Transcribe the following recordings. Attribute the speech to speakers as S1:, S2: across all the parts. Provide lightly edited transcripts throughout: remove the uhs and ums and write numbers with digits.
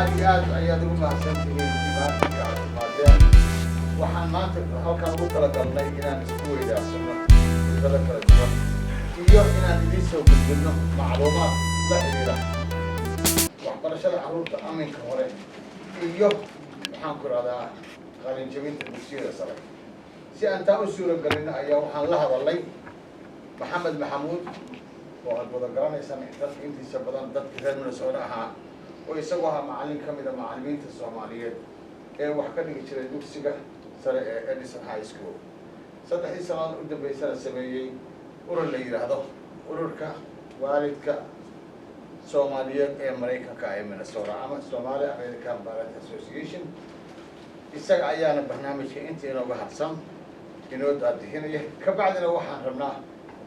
S1: aad ayaad ugu mahadsantihiin imaanka maadaama waxaan maanta halkan ugu talagalnay inaan isku weydaarsano fikrado kala duwan iyo inaan idiin soo gudbinno macluumaad la xiriira waxbarashada carruurta aminka hore iyo waxaan ku rahdaa qalinjabinta dugsiyada sare si aan taa u suuragelino ayaa waxaan la hadalnay maxamed maxamuud oo aad wada garanaysaan dadka intiisa badan dadkii reer Minnesota ahaa oo isagoo ahaa macallin ka mid ah macallimiinta Soomaaliyeed ee wax ka dhigi jiray dugsiga sare ee Edison High School saddexdii sano u dambeysay sameeyay urur la yiraahdo ururka waalidka Soomaaliyeed ee Mareykanka ee Minnesota ama Somali American Parent Association isaga ayaana barnaamijka intii inooga hadsan inoo daadihinaya ka bacdina waxaan rabnaa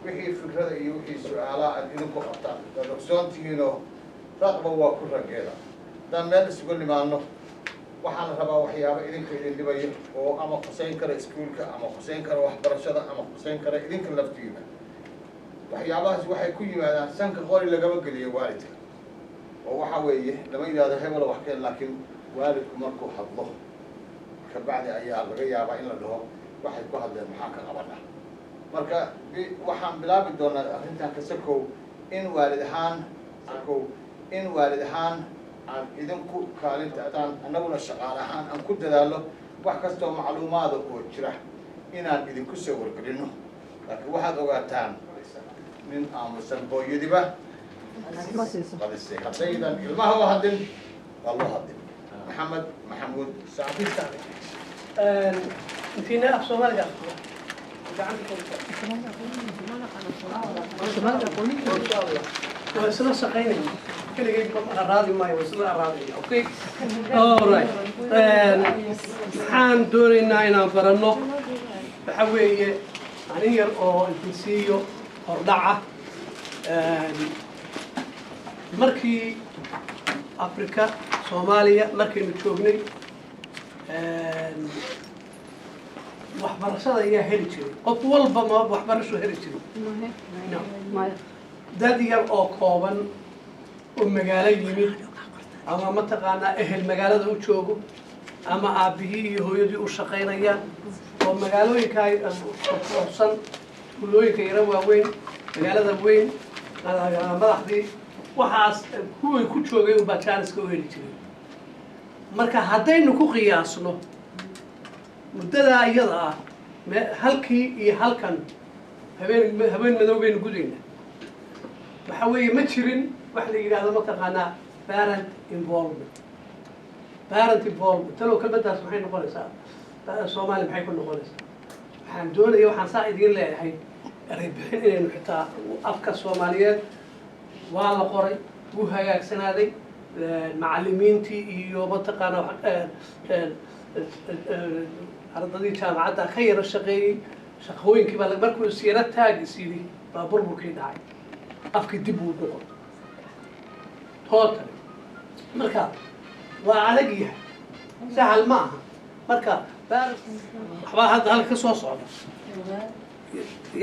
S1: wixii fikrada iyo wixii su'aalaha aad idinku qabtaan dadogsoontihiinoo raqba waa ku rageeda haddaan meel isugu nimaadno waxaan rabaa waxyaabo idinka idin dhibayo oo ama qusayn kara iskuulka ama qusayn kara waxbarashada ama qusayn kara idinka laftiina waxyaabahaas waxay ku yimaadaan sanka qori lagama geliyo waalidka oo waxa weeye lama yidhaahdo hebel wax keen laakiin waalidku markuu hadlo ka bacdi ayaa laga yaabaa in la dhaho waxay ku hadleen maxaa ka qabana marka waxaan bilaabi doonaa arrintan kasakow in waalid ahaan aan idinku kaalinta ataan annaguna shaqaale ahaan aan ku dadaalo wax kastoo macluumaada oo jira inaan idinku soo wargelino laakiin waxaad ogaataan nin aamusan hooyadiba qadisay haddaydan ilmaha u hadlin waa loo hadlin maxamed maxamuud saaxiibka
S2: انتينا أفصومالك وصلنا سقينا كل جيب أراضي ماي وصلنا أراضي أوكي alright حان دورينا إن فرنو بحوي عنير أو الفنسيو أرضعة مركي أفريقيا صوماليا مركي نتشوفني waxbarashada ayaa heli jiray qof walba ma waxbarasho heli jiray dad yar oo kooban oo magaalo yimid ama mataqaanaa ehel magaalada u joogo ama aabihii iyo hooyadii u shaqaynayaan oo magaalooyinka ay qorsan tuulooyinka yara waaweyn magaalada weyn madaxdii waxaas kuway ku joogay unbaa jaaniska u heli jiray marka haddaynu ku qiyaasno muddadaa iyada ah halkii iyo halkan habeen madow baynu gudayna waxa weeye ma jirin wax la yidhaahdo mataqaanaa parent involvement talow kelmaddaas maxay noqonaysaa soomaali maxay ku noqonaysaa waxaan doonaya waxaan saa idiin leeyahay ereybixin inaynu xitaa afka Soomaaliyeed waa la qoray wuu hagaagsanaaday macallimiintii iyo mataqaanaa ardadii jaamacadda ka yara shaqeeyey shaqooyinkii baa markuu isyara taagis yidhi baa burburkii dhacay afkii dib uu noqon totally marka waa adag yahay sahal ma aha marka waxbaa hadda halka ka soo socda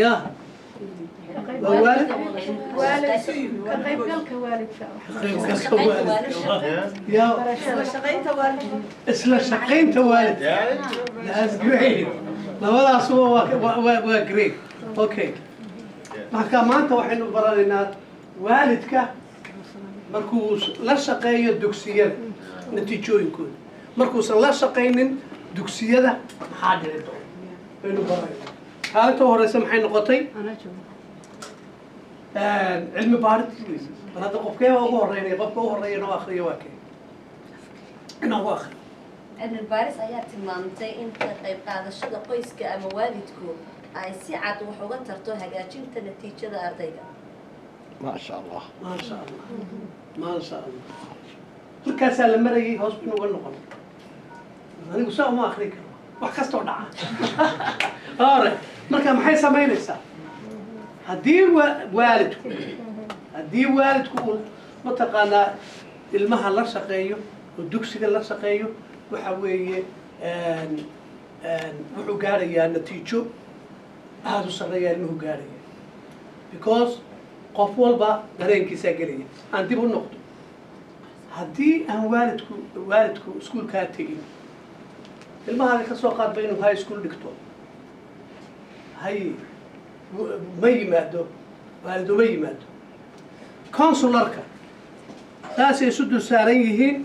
S2: ya isla shaqaynta waalidka that's great labadaas waa great okay marka maanta waxaynu baranaynaa waalidka markuu la shaqeeyo dugsiyada natiijooyinkooda markuusan la shaqaynin dugsiyada maxaa dhici doona baynu baranaynaa kaalinta horeysa maxay noqotay cilmi baarid bal hadda qofkee ugu horeynaya qofka ugu horeeya noo akhriyo waa kee inaan ku akhriyo
S3: cilmi baaris ayaa tilmaamtay in ka qayb qaadashada qoyska ama waalidku ay si cad wax uga tarto hagaajinta natiijada ardayga
S1: maasha allah
S2: halkaasaa la marayay hoos binu uga noqon anigu saa uma akhrin karo wax kastoo dhaca hore marka maxay samaynaysaa haddii waalidku uu mataqaanaa ilmaha la shaqeeyo oo dugsiga la shaqeeyo waxa weeye wuxuu gaarayaa natiijo aada u sarreeyaa ilmuhu gaaraya because qof walba dareenkiisaa gelaya aan dib u noqdo haddii aan waalidku iskuulkaa tegin ilmahaaga ka soo qaadba inuu high school dhigto hay ma yimaado waalid uma yimaado consularka saasay isu dul saaran yihiin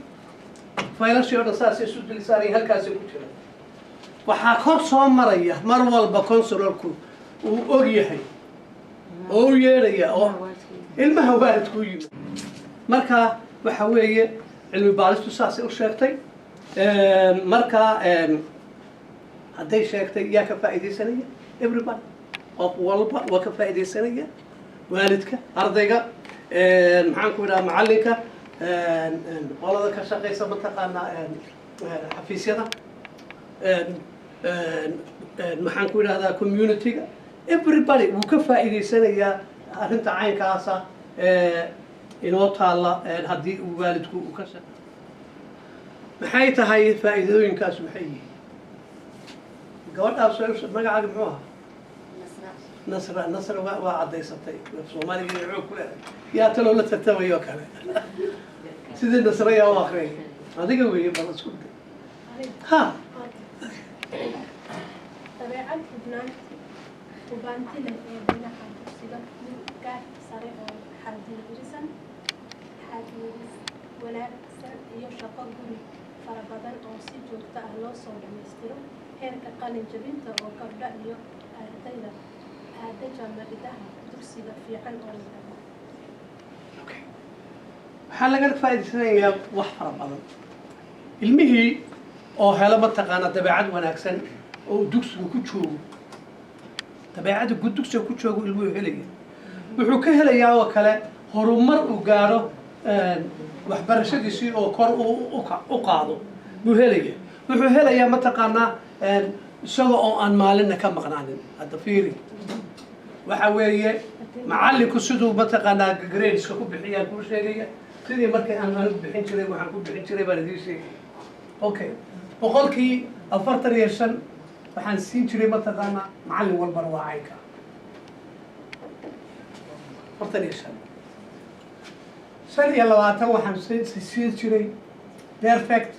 S2: faylashii oo dhan saasay isu dul saaran yihiin halkaasay ku jiraan waxaa kor soo maraya mar walba consularku uu og yahay oo u yeedhaya oo ilmaha waalidku u yimid marka waxa weeye cilmi baaristu saasay u sheegtay marka hadday sheegtay yaa ka faa'iidaysanaya everybody qof walba waa ka faa'iidaysanaya waalidka ardayga maxaan ku idhaha macallinka qolada ka shaqaysa mataqaanaa xafiisyada maxaan ku idhahdaa community-ga everybody wuu ka faa'iidaysanayaa arrinta caynkaasa inoo taalla haddii uu waalidku uu ka shaqeeyo maxay tahay faa'iidooyinkaas maxay yihiin gabadhaas magacaaga muxuu ahaa nasra waa caddaysatay soomaaliga iyo xoog ku leedahay yaa taloo la tartamayo kale sidii nasra yaa u akriyay adiga weeye bal isku day ha
S4: dabeecad hubaanti leh ee dhinaca dugsiga gaar sare oo xadiirisan wanaagsan iyo shaqo guri fara badan oo si joogto ah loo soo dhammaystiro heerka qalin jabinta oo gabdha iyo ardayda aada jaamacadaha dugsiga fiican oo
S2: waxaa laga faa'iidaysanayaa wax fara badan ilmihii oo helo mataqaana dabeecad wanaagsan oo dugsiga ku joogo dabeecadda dugsiga ku joogo ilmuhu helaya wuxuu ka helayaa oo kale horumar uu gaadho waxbarashadiisii oo kor u qaado buu helaya wuxuu helayaa mataqaanaa isaga oo aan maalinna ka maqnaanin hadda fiiri waxa weeye macallinku siduu mataqaanaa gradeska ku bixiyaan kuu sheegaya sidii markii aan anigu bixin jiray waxaan ku bixin jiray baan idiin sheegaya okay 45 waxaan siin jiray mataqaanaa macallin walbana waa caynka 45 waxaan siin jiray perfect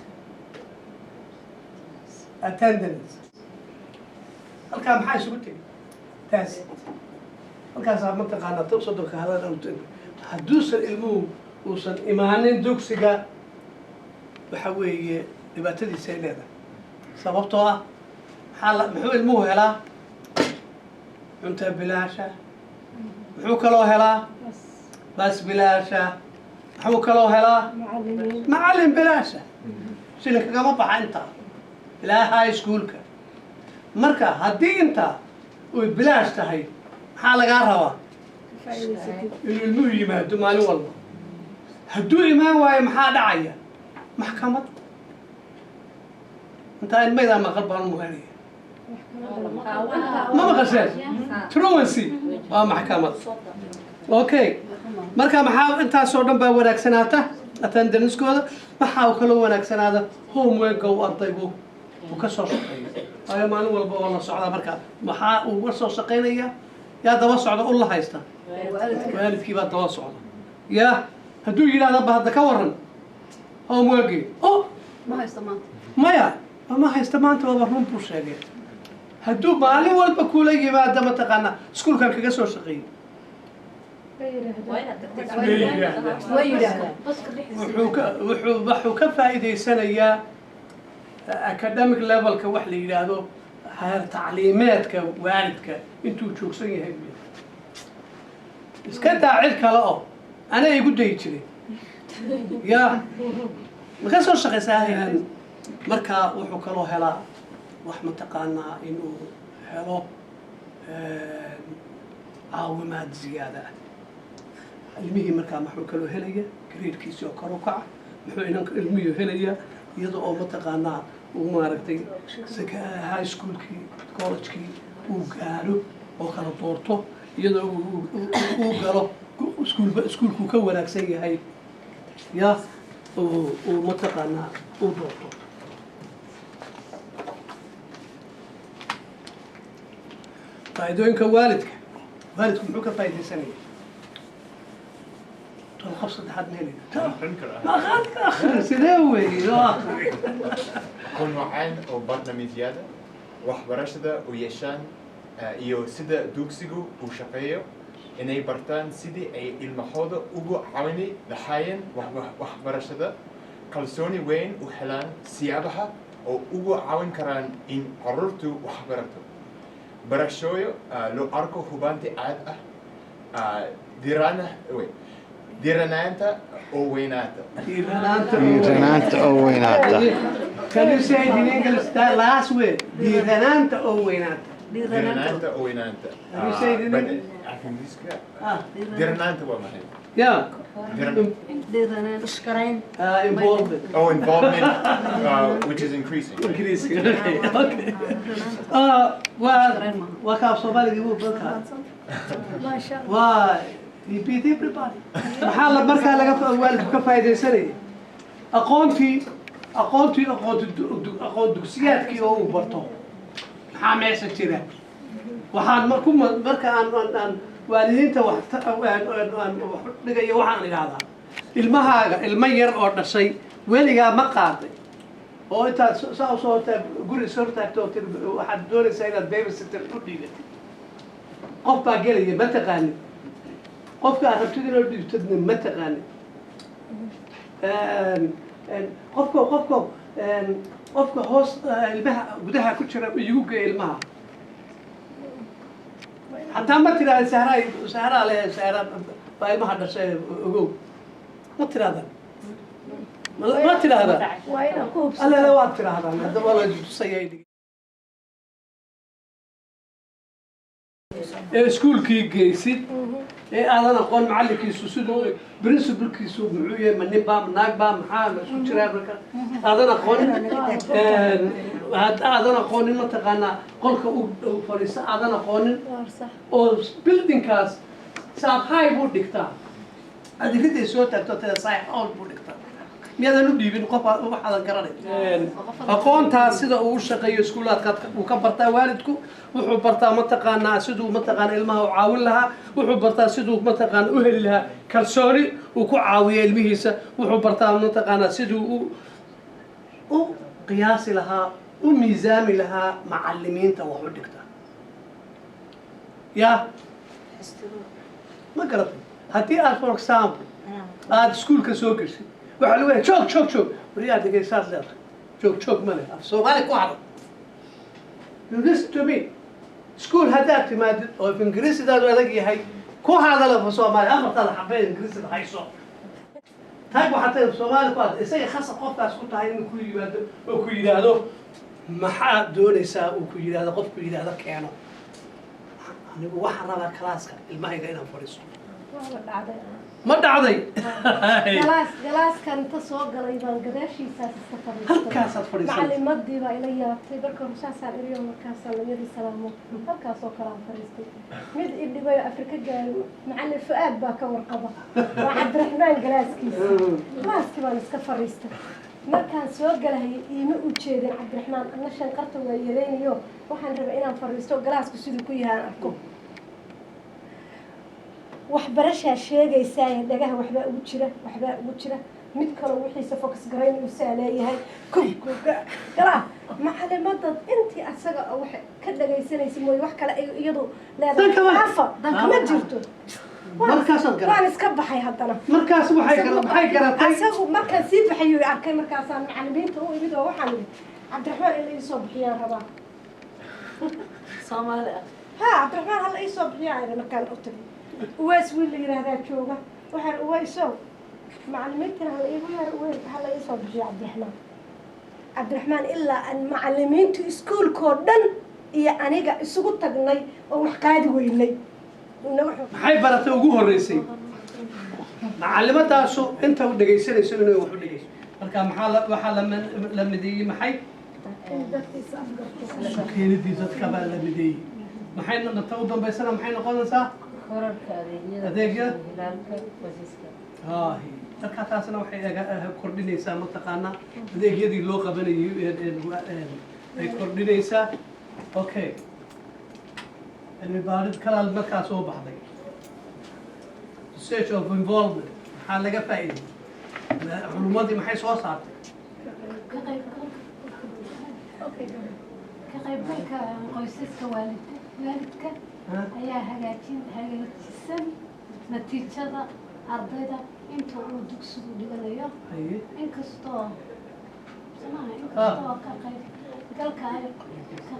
S2: attendance halkaa maxaa isugu tegay taas halkaasaa mataqaanaa soddonka hadan hadduusan ilmuhu uusan imaanin dugsiga waxa weeye dhibaatadiisa ay leedahay sababtoo ah muxuu ilmuhu helaa cunto bilaasha muxuu kaloo helaa bas bilaasha muxuu kaloo helaa macallin bilaasha sila kagama baxa intaa ilaa high schoolka marka haddii intaa uy bilaash tahay maxaa lagaa rabaa inuu ilmuhu yimaado maalin walba hadduu imaan waayo maxaa dhacaya maxkamad intaa ilmaydaa maqal baan umuhanaya ma maqasheen truancy waa maxkamad okay marka maxaa intaasoo dhan baa wanaagsanaata attendance-kooda maxaa kaloo wanaagsanaada homework-ga uu ardaygu uu ka soo shaqeeyo waayo maalin walba oo la socdaa marka maxaa uu ka soo shaqeynaya yaa daba socda u la haysta waalidkii baa daba socda yaa hadduu yidhaahda ba hadda ka waran homework-gii maya ma haysta maanta waaba run buu sheegay hadduu maalin walba kula yimaado mataqaanaa iskuulkan kaga soo shaqeeyey wuxuu ka faa'iidaysanayaa academic levelka wax la yidhaahdo heer tacliimeedka waalidka intuu joogsan yahay iska daa cid kale oo ana igu dayi jiray ya ma ka soo shaqaysaa markaa wuxuu kaloo helaa wax mataqaanaa inuu helo caawimaad ziyaada ah ilmihii markaa muxuu kaloo helaya gradekiisi oo kor u kaca muxuu ilmihii helaya iyada oo mataqaanaa uu maaragtay high schoolkii collegekii uu gaadho oo kala doorto iyadoo uu galo iskuulkuu ka wanaagsan yahay ya uu mataqaanaa uu doorto faa'iidooyinka waalidku muxuu ka faa'iidaysanaya الخبصة حد مالي ما أخذت آخر سنوي
S5: كون وعين أو برنامج waxbarashada u yeeshaan iyo sida dugsigu u shaqeeyo inay bartaan sidii ay ilmahooda ugu caawini lahaayeen waxbarashada kalsooni weyn u helaan siyaabaha oo ugu caawin karaan in carruurtu wax barato barashooyo loo arko hubanti caad ah diiranaanta oo weynaata
S2: Can you say it in English that last word? Diiranaanta oo weynaata.
S5: diiranaanta oo weynaanta
S2: Can you say it in English?
S5: diiranaanta waa maxay
S2: Yeah. Involvement.
S5: Oh, involvement, which is increasing. Right?
S2: Increasing. Okay. Okay. Waa kaaf Soomaaliga wuu badkaa. Waa repeat everybody. Maxaa la markaa laga waalidku ka faa'iideysanayay? aqoon dugsiyaadkii oo uu barto maxaa meesha jira waxaan marka aan waalidiinta wax dhigayo waxaan idhaahdaa ilmahaaga ilmo yar oo dhashay weligaa ma qaaday oo intaad saa usoo hortaa guri soo hortaagto waxaad doonaysaa inaad babysitter u dhiigatid qof baa gelaya ma taqaanid qofka aad rabtid inoo dhiibtadna ma taqaanid qofka hoos ilmaha gudaha ku jira igu geey ilmaha hataa ma tiraahda sahraa le sahra baa ilmaha dhashay ogow ma tiraahda ma tiraahda alala waad tiraahdaa haddaba la tusaya iskuulkii geysid ee aadan aqoon macallinkiisu siduu principalkiisu muxuu yahay ma nin baa ma naag baa maxaa la isku jiraa marka aadan aqoonin mataqaanaa qolka u fadhiista aadan aqoonin oo buildingkaas saabhaay buu dhigtaa adigaday soo taagto tada saax owl buu dhigtaa miyaadan u dhiibin qof waxaadan garanay aqoontaas sida uu u shaqeeyo iskuulaadka uu ka bartaa waalidku wuxuu bartaa mataqaanaa siduu mataqaanaa ilmaha u caawin lahaa wuxuu bartaa siduu mataqaanaa u heli lahaa kalsooni uu ku caawiyo ilmihiisa wuxuu bartaa mataqaanaa siduu u qiyaasi lahaa u miisaami lahaa macallimiinta wax u dhigta yaa ma garatay haddii aad for example aada iskuulka soo geshid waxaa lagu leeyahay joog wariyaa dhegaysaad leedahay joog ma leh af soomaali ku hadal you listen to me school haddaad timaadid oo af ingiriisidaadu adag yahay ku hadal af soomaali afartaada xabee ingiriisida hayso taag waxaa tahay soomaali ku hadal isaga khasab qofkaas ku tahay inuu ku yimaado oo ku yidhaahdo maxaad doonaysaa uu ku yidhaahdo qofku yidhaahdo keeno anigu waxaan rabaa kalaaska ilmahayga inaan fadhiisto ma dhacday
S4: galaaskan inta soo galay baan gadaashiisaas iska fadhiistay
S2: halkaasaad fadhiisay
S4: macallimadii baa ila yaabtay marka horsaasaan iriyo markaasaan layadii salaamo halkaasoo kale aan fadhiistay mid idhibayo afrika gaari macallin fu-aad baa ka warqaba waa cabdiraxmaan galaaskii baan iska fadhiistay markaan soo galahayay iima u jeedin cabdiraxmaan anna shanqarta waa yareynayo waxaan rabay inaan fadhiisto galaasku siduu ku yahaan arko waxbarashaa sheegaysaa dhagaha waxbaa ugu jira mid kaloo wixiisa focus garayn uu saaleeyahay galaa macallimadad intii asaga wax ka dhagaysanaysa mooy wax kale ay iyadu leedahay afa ma jirto waan iska baxay haddana
S2: markaas waxay garatay
S4: asagu markaan sii baxayo arkay markaasaan macallimiinta u imid oo waxaan idhi cabdiraxmaan in la ii soo bixiyaan rabaa
S3: Soomaali
S4: ha cabdiraxmaan hala ii soo bixiyaan idhi markaan u tagay uwaas wiil la yidhaahdaa jooga waxaan uwaysow macallimiintan hala ii soo bixiyo cabdiraxmaan ilaa aan macallimiintu iskuulkoo dhan iyo aniga isugu tagnay oo wax qaadi weynay
S2: maxay baratay ugu horreysay macallimadaasu inta u dhegaysanayso inay wax u dhegayso marka waxaa la mideeyey maxay keenidii dadka baa la mideeyey maxay noqota u dambaysana maxay noqonaysaa adeegyada markaa taasna waxay kordhinaysaa mataqaanaa adeegyadii loo qabanayay ay kordhinaysaa okay cilmi baarid kalaal markaa soo baxday research of involvement maxaa laga faa'iiday culummadii maxay soo saartay
S6: ka qaybgalka qoysaska waalidka ayaa hagaajisan natiijada ardayda inta uu dugsigu dhiganayo inkastoo ka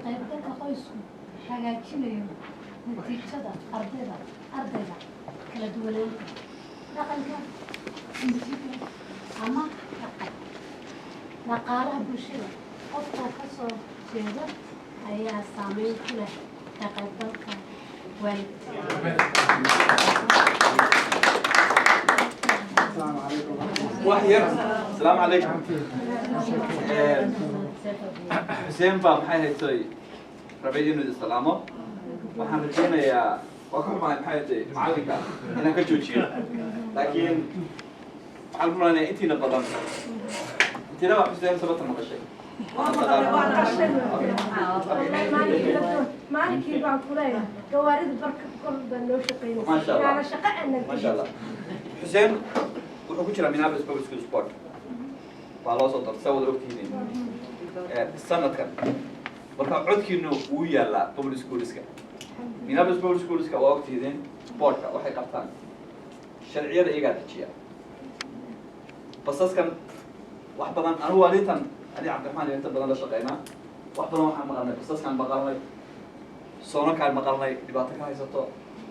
S6: qaybgalka qoysku hagaajinayo natiijada ardayda kala duwanaanta dhaqanka intiga ama dhaqaalaha bulshada qofkoo ka soo jeeda ayaa saameyn ku leh ka qaybgalka waalidka.
S7: السلام عليكم. حسين باب محي هيتوي ربيعين السلامة. وحنا رجينا يا وكم معي محي هيتوي معلقة أنا كجوجي لكن علمنا أنتي نبضن. أنتي نبغى حسين سبت المقشة.
S4: maalinki baan kuleeyahay gawaarida barka kor baan noo shaqeynaysaa
S7: ما شاء الله.
S4: yaala shaqo aan
S7: ما شاء الله. حسين wuxuu ku jiraa Minneapolis Public School Sport. waa loo soo dartay wada ogtihiin sanadkan marka codkiina uu yaalaa public schoolska Minneapolis Public Schoolska waa ogtihiin sportka waxay qabtaan sharciyada iyaga dejiya basaskan wax badan anigu waalidan ali Cabdiraxmaan inta badan la shaqeynaa wax badan waxaan maqalnay basaskan maqalnay soonakaan maqalnay dhibaato ka haysato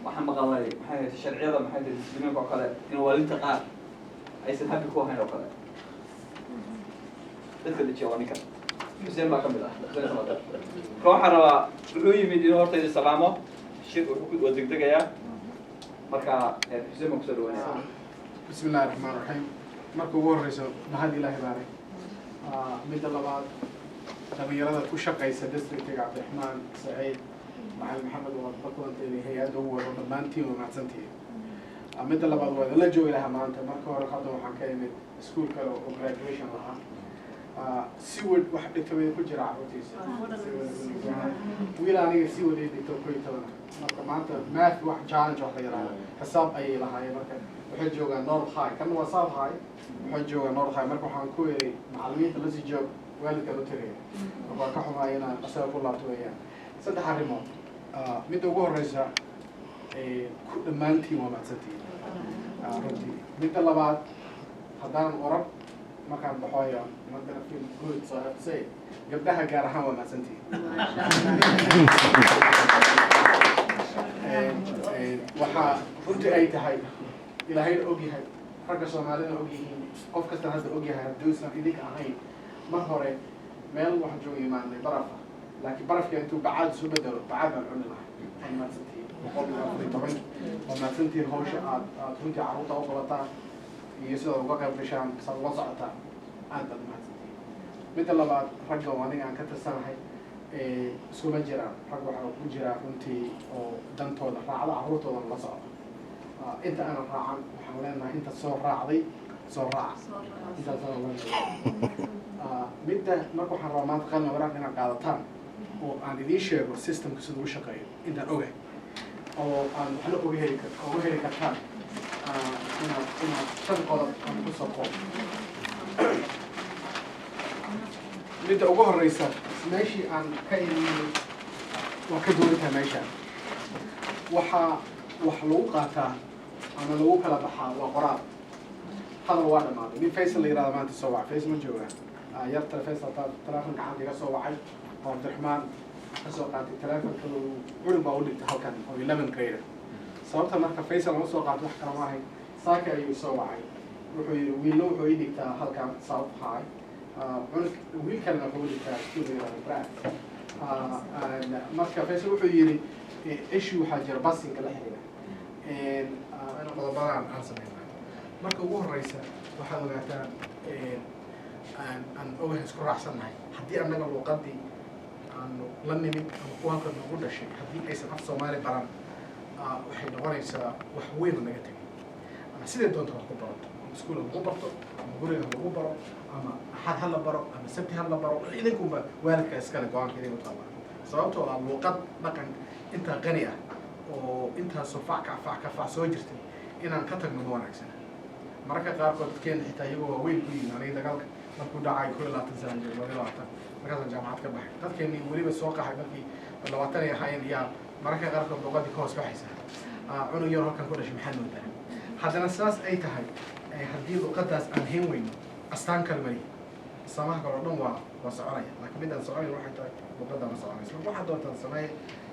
S7: waxaan maqalnay maxay sharciyada maxay discipliinka oo kale in waalidka qaar aysan happy ku ahayn oo kale dadka dejiya waa ninkan xuseen baa ka mid ah waxaan rabaa wuxuu yimid inuu hortayda salaamo shir wuxuu ku degdegayaa marka xuseen baan kusoo dhawaanaya
S8: بسم الله الرحمن الرحيم marka ugu horeyso mahad ilaahay baaray midda labaad dhalinyarada ku shaqaysa districtiga Cabdiraxmaan Saciid macalin maxamed waa bakulanteedii hay-adda ugu wado dhammaantiin waa mahadsantihiin midda labaad waa la joogi lahaa maanta marka hore hadda waxaan ka imid iskuul kale oo graduation lahaa siwad wax dhigtay ku jira carruurtiisa wiil aniga siwad ay dhigto ku yitana marka maanta math wax challenge wax la yiraahdo xisaab ayay lahaayeen marka waxay joogaan North High kan waa South High waxay joogaan North High marka waxaan ku yeeray macallimiinta la sii joog waalidka la tagay waxaan ka xumahay inaan asaga ku laabto weeyaan saddex arrimood midda ugu horeysa ku dhammaantiin waa mahadsantihiin runtii midda labaad haddaan oran markaan baxooyo markana feel good so I have to say gabdhaha gaar ahaan waa mahadsantihiin waxaa runtii ay tahay ilaahayna og yahay ragga Soomaalida og yihiin qof kasta hadda og yahay hadduusan idinka ahayn mar hore meel waxaan jooga imaanay barafa laakiin barafka intuu bacaad isu bedelo bacaad baan cuni lahay waa mahadsantihiin waa mahadsantihiin hawsha aad runtii carruurta u qabataan iyo sidaad uga qayb gashaan saad ula socotaan aad baad mahadsantihiin midda labaad ragga oo aniga aan ka tirsanahay iskuma jiraan rag waxaa ku jira runtii oo dantooda raacda carruurtoodan la socda inta aanan raacan waxaan leenahay inta soo raacday soo raaca intaasoo midda marka waxaan rabaa maanta qalin waraaq inaad qaadataan oo aan idiin sheego systemka sida uu shaqeeyo intaan ogahay oo aan waxna uga heli kartaan inaad shan qodob aan ku soo koobo midda ugu horeysa meeshii aan ka imanay waa ka duwantahay meeshaan waxaa wax lagu qaataa ama lagu kala baxaa waa qoraal hadal waa dhamaaday nin Faisal la yiraahdo maanta soo wacay Faisal ma joogaa yarta Faisal telefoon gacanta iga soo wacay oo Cabdiraxmaan ka soo qaatay telefoonka uu baa u dhigtay halkan oo 11 grade sababta marka Faisal ma soo qaato wax kala ma ahay saaka ayuu soo wacay wuxuu yiri wiilna wuxuu ii dhigtaa halkan South High wiil kalena wuxuu dhigtaa iskuulka Brad marka Faisal wuxuu yiri issue waxaa jira basinka la xiriira qodobadaan aan sameynay marka ugu horeysa waxaad ogaataa aan ogahay isku raacsannahay haddii annaga luuqadii aanu la nimid ama kuwa halkan nagu dhashay haddii aysan af Soomaali baran waxay noqonaysaa wax weyn oo naga tegay ama sidee doonta wax ku barato ama iskuul lagu barto ama guriga lagu baro ama axad ha la baro ama sabti ha la baro idinkunba waalidka iskale go-aanka idinku taala sababtoo ah luuqad dhaqan intaa qani ah oo intaasoo fac ka fac soo jirtay inaan ka tagno ma wanaagsan mararka qaarkood dadkeena xitaa iyagoo waaweyn ku yihiin aniga dagaalka markuu dhacay 21 sano jir 22 markaasaan jaamacad ka baxay dadkeennii weliba soo qaxay markii 20 ay ahaayeen yaa mararka qaarkood luqadii ka hoos baxaysa cunug yar halkan ku dhashay maxaad moodaa haddana saas ay tahay haddii luqadaas aan hayn weyno astaan kalmay samaha kale oo dhan waa soconaya laakiin midaan soconayn waxay tahay luqadda ma soconayso waxaad doontaan sameeye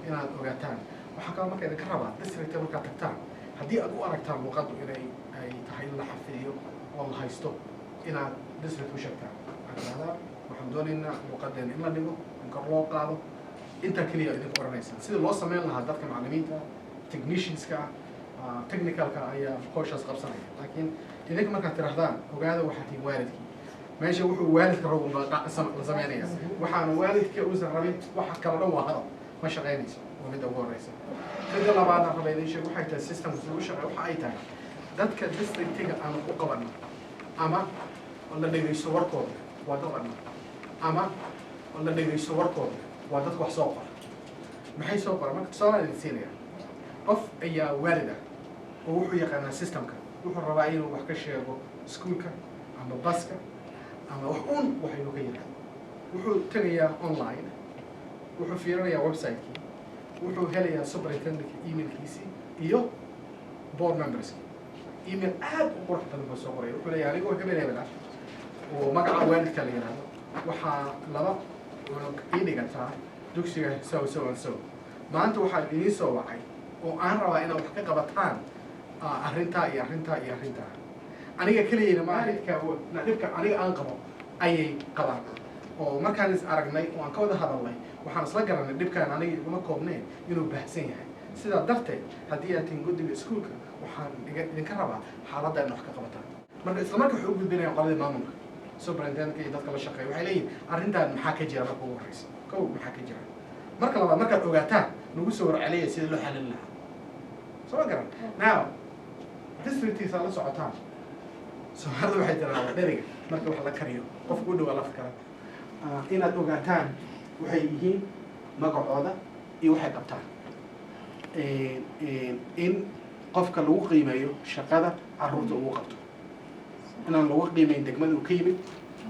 S8: inaad ogaataan waxaa kaloo marka idinka rabaa districta markaad tagtaan haddii aad u aragtaan luqaddu inay ay tahay in la xafidiyo oo la haysto inaad district u sheegtaan waxaad tidhahdaan waxaan doonaynaa luqadeena in la dhigo in kor loo qaado intaa keliya idinku oranaysaa sida loo sameyn lahaa dadka macallimiinta technicianska technicalka ayaa hawshaas qabsanaya laakiin idinka markaad tidhahdaan ogaada waxaad tihiin waalidkii meesha wuxuu waalidka rabo la sameynaya waxaana waalidka uusan rabin waxa kala dhan waa hadal ma shaqaynayso waa midda ugu horeysa midda labaad aan raba idin sheeg waxay tahay systemka lagu shaqeeyo waxa ay tahay dadka districtiga aan u qabanno ama la dhegaysto warkooda waa dad ama la dhegaysto warkooda waa dadka wax soo qora maxay soo qora marka tusaale idin siinaya qof ayaa waalid ah oo wuxuu yaqaanaa systemka wuxuu rabaa inuu wax ka sheego iskuulka ama baska ama wax waxaynu ka yidhahdo wuxuu tegayaa online wuxuu fiirinayaa website-kii wuxuu helayaa superintendent emailkiisii iyo board memberskii email aad u qurux badan buu soo qoraya wuxuu leeyahay anigoo hebel hebel ah oo magaca waalidka la yidhaahdo waxaa laba cunug ii dhigataa dugsiga so maanta waxaa idiin soo wacay oo aan rabaa inaad wax ka qabataan arrintaa iyo arrintaa iyo arrintaa aniga keliyayna maaha dhibka aniga aan qabo ayay qabaan oo markaan is aragnay oo aan ka wada hadalnay waxaan isla garanay dhibkaan aniga iguma koobneen inuu baahsan yahay sidaa darteed haddii aad tihiin guddiga iskuulka waxaan idinka rabaa xaaladda in wax ka qabataan marka isla marka waxay u gudbinayaan qoladii maamulka superintendent iyo dadka la shaqeeya waxay leeyihin arrintan maxaa ka jira marka ugu horeysa kow maxaa ka jira marka labaad markaad ogaataan lagu soo warceliyay sida loo xalin lahaa soo ma garan now districtiisa la socotaan soomaalida waxay tiraahdaa dheriga marka wax la kariyo qofku u dhawaa lafta kale inaad ogaataan waxay yihiin magacooda iyo waxay qabtaan in qofka lagu qiimeeyo shaqada carruurta ugu qabto inaan lagu qiimeyn degmada uu ka yimid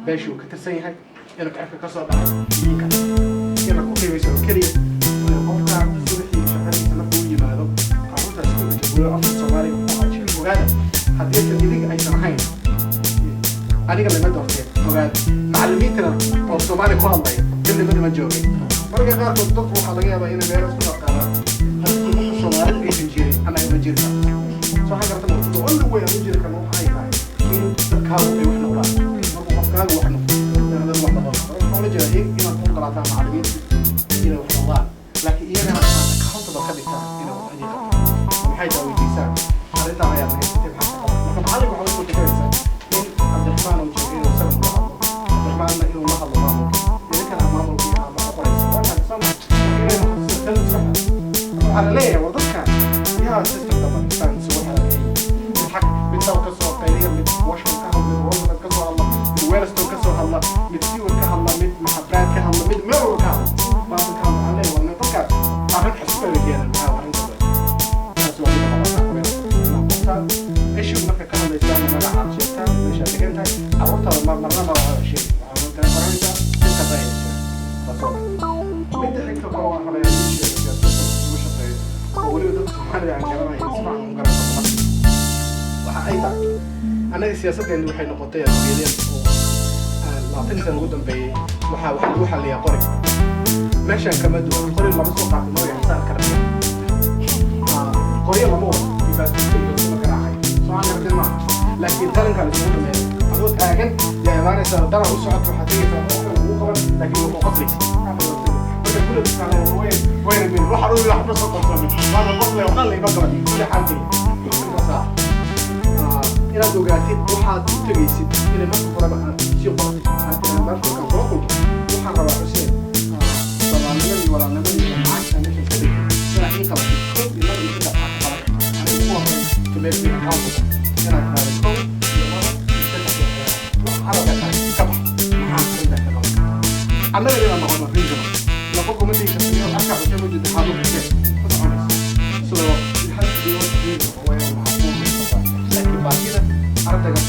S8: beesha uu ka tirsan yahay inuu cirka ka soo dhacay diinka inaad ku qiimeyso oo keliya qofka subaxii shaqadiisa marka uu yimaado carruurta iskuulka joogo afka soomaaliga ku hajir ogaada haddii ka idig aysan ahayn aniga lama doorteen ogaada macallimiintana oo soomaali ku hadlaya dibnimada ma joogay marka qaarkood dadku waxaa laga yaabaa inay meelo isku dhaqaanaan haddii marka soomaalida aysan jirin annaga ma jirta soo xagarta the only way aan u jiri karno waxa ay tahay in dadkaagu ay wax noqdaan markuu qofkaagu wax noqdo dad wax noqon waxaa la jeedaa inaad ku qalaataan macallimiinta inay wax noqdaan laakiin iyagana aad accountable ka dhigtaan inay wax idin qabtaan maxay taa weydiisaan arrintaan ayaad haysatay maxaa ka qaban marka macallinka waxaa usoo deganaysaa in cabdiraxmaan uu joogo inuu isaga la hadlo cabdiraxmaanna inuu la hadlo maamulka idinkana maamulka iyo aad la qoraysa waxaa la leeyahay war dadkan yaa systemka pakistan si waxa la leeyahay xaq mid dal ka soo qayliya mid washington ka hadla mid roosevelt ka soo hadla mid wellston ka soo hadla mid seward ka hadla mid maxabrad ka hadla mid merrill ka hadla maamulka waxaa leeyahay war dadkan arrin xisba la keenan maxaa arrinta taas waa mid qabata issue marka ka hadlaysaa magaca sheegtaan meesha degan tahay carruurtaada marnaba waa sheeg waxaa kala baranaysaa inta dayaysa taasoo midda xigta kale waan rabaa inaan sheego weliba dadka soomaalida aan garanaya ismaac un garanta waxa ay tahay annaga siyaasaddeenu waxay noqotay adduunyadeen oo 20 sano ugu dambeeyey waxaa lagu xalliyaa qori meeshaan kama duwan qori lama soo qaato nooya xisaan kala qoryo lama wado dhibaatooyinka iyo kuma garaacay soo aan gartin maaha laakiin talinkaa laisugu dhameeya adoo taagan yaa imaanaysaa dara u socota waxaad tegaysaa qofka ugu qaban laakiin wuxuu qasbaysa وين من روح اروح لحظه صوت وانا بطل وقال لي بقرا كل حالتي صح الى دوغاتي waxaad u tagaysid inay marka hore baan si qoran aad marka ka qoran waxaan rabaa xuseen salaamada wala nabadi macaan meesha ka dhig sida in qabatay koob ilaa inta ka qaban anigu waa kameel in qaabo inaan qaado koob iyo laba inta ka qaban ka bax maxaa ka qaban annaga inaan noqono regional لقوكم اللي كسرين أركع وجبوا جد حاضر كذا خذ عنيس سو الحد بيوت بينه هو يوم حقوق لكن بعد كده أردت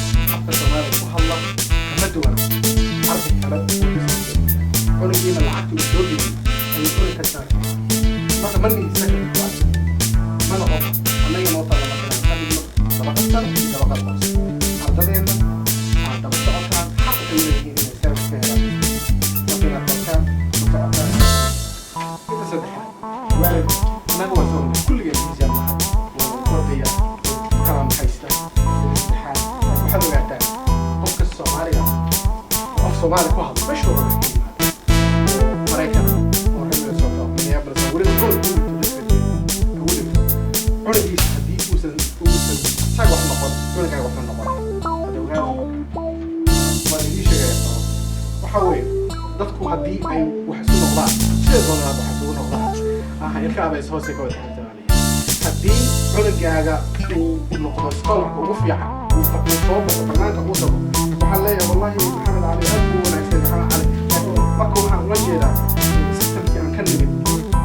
S8: Soomaali ku hadlo meesha oo Mareykan oo reer Minnesota Minneapolis weli gool ku cunuggiisa haddii uusan isaga wax noqon cunugaaga wax noqon waa idin sheegaya waxa weeye dadku haddii ay wax isu noqdaan sida doonaan wax isugu noqdaan ilka abays hoose ka wada xirtaan haddii cunugaaga uu noqdo iskoolka ugu fiican uu soo baxo banaanka uu tago waxaan leeyahay wallahi maxamed cali aad buu wanaagsan maxamed cali marka waxaan ula jeedaa systemkii aan ka nimid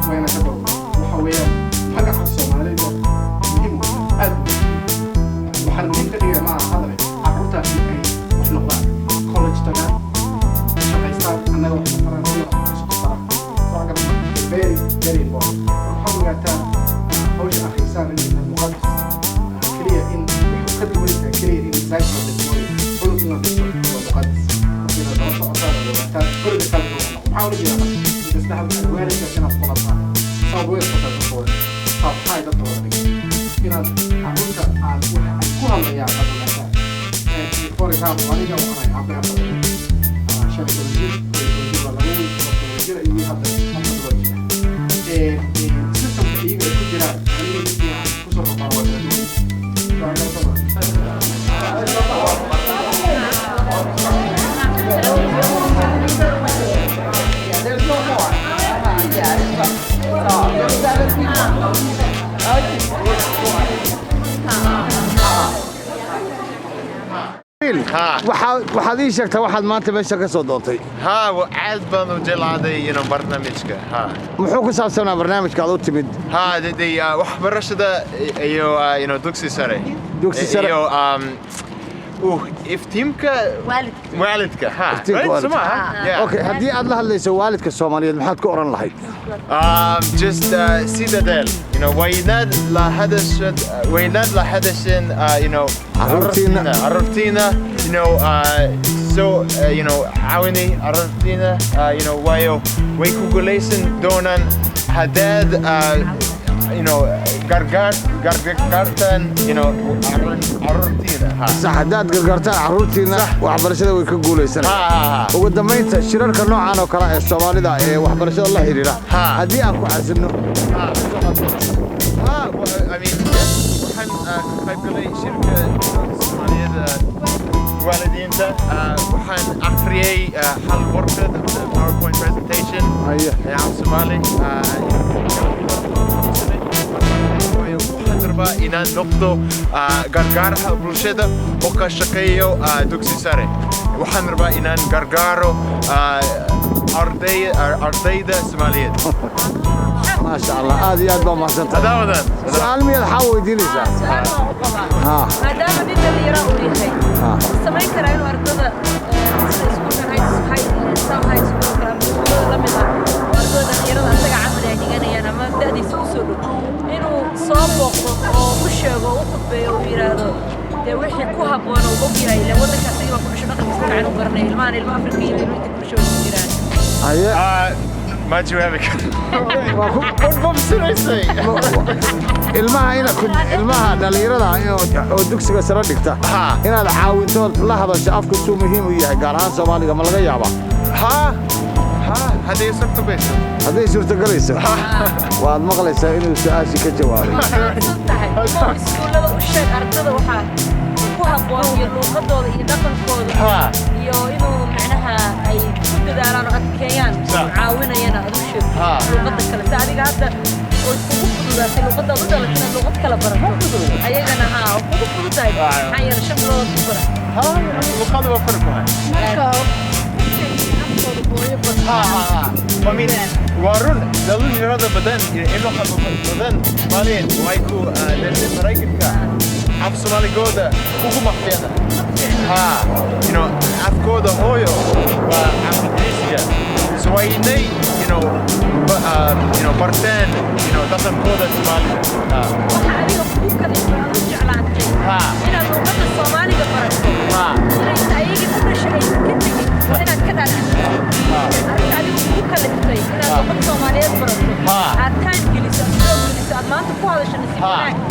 S8: wayna ka barno waxa weeyaan magaca soomaalida muhiim aad waxaan muhiim ka dhigaya maaha hadale carruurtaasi ay wax noqdaan college tagaan shaqaystaan annaga wax noqonaan very very important waxaan ogaataa hawsha akhriisaan inay muqadas keliya in wuxuu ka duwan yahay keliya in masaajidka la duway cunug in la dhiso waa muqadas markii la daba socotaan oo ogaataan guriga kale maxaa ula jeedaa isdhexda waalidka inaad qodataan sabab weyn qotaa ka qodan sabab maxay dadka wada dhigay inaad carruurta aad waxa ay ku hadlayaan aad ogaataan for example aniga waxaan ahay shalay kalajir waa laga weyn kalajir iyo hadda systemka iyaga ay ku jiraan aniga midkii aan kusoo qabaa waa
S1: There's no more. Yeah, there's 7 people. waxaad ii sheegtaa waxaad maanta meesha ka soo doontay
S5: aad baan u jeclaaday barnaamijka
S1: muxuu ku saabsanaa barnaamijka aad u timid
S5: waxbarashada iyo dugsi sare iyo iftiimka waalidka
S1: okay haddii aad la hadlayso waalidka Soomaaliyeed maxaad ku oran lahayd
S5: just sida del waynaad la hadashan arurtina so caawini arurtina waayo way ku guulaysan doonaan haddaad gargaartaan carruurtiina
S1: sax haddaad gargaartaan carruurtiina waxbarashada way ka guulaysanayaan ugu dambaynta shirarka noocan oo kale ee Soomaalida ee waxbarashada la xiriira haddii aan ku caasino
S5: waxaan qaybgalay shirka Soomaalida waalidiinta waxaan akhriyay hal warqad PowerPoint presentation af Soomaali inaan noqdo gargaaraha bulshada oo ka shaqeeyo dugsi sare waxaan rabaa inaan gargaaro ardayda Soomaaliyeed
S1: ما شاء الله هذه يا دوما سنت سؤال مين حاول يدينيسا
S9: ما دام انت اللي يراوي هي سمعي كراين وردده هاي سكول كلام لمده وردده يرada asaga camal ay dhiganayaan ama da'diisa u soo dhow inuu soo booqdo oo u sheego u khudbeeyo oo yiraahdo de wixii ku habboon oo og yahay la wadanka asiga ku dhashay dhaqankiisa fiican u garanay ilmaha Afrikiga iyo inta ku shaqo jiraan
S5: ما جوابك
S1: ilmaha dhalinyarada oo dugsiga sare dhigta inaad caawinto la hadasho afku suu muhiim u yahay gaar ahaan Soomaaliga ma laga yaabaa hadday suurtagelayso waad maqlaysaa inuu su'aashi ka jawaabay
S9: iskuulada u sheeg ardada waxaa ku habboon iyo luuqadooda iyo dhaqankooda iyo inuu macnaha ay ku dadaalaan oo adkeeyaan caawinayana aad u sheegto luuqada kale si adiga hadda oo kugu fududaatay luuqada u dhalatay luuqad kala barato ayagana kugu fududahay maxaa yeelay 5 bilood ku bara
S5: luuqada waa farqahay وارون دلوش هذا بدن إنه خلوا بدن مالين وايكو لازم رايكك عم سومالي جودة كوكو مخفينا عف جودة هويو وعم تريسيا سويني برتين دخل جودة سومالي
S9: وحالي وكوكا نرجع لعنتي هنا اللغة الصومالي قبرتكم إذا أيجي كل شيء كنتي وأنا كذا هذه وكوكا لتري هنا اللغة الصومالية قبرتكم عتان جلسة ما أنت قاعد عشان نسيبك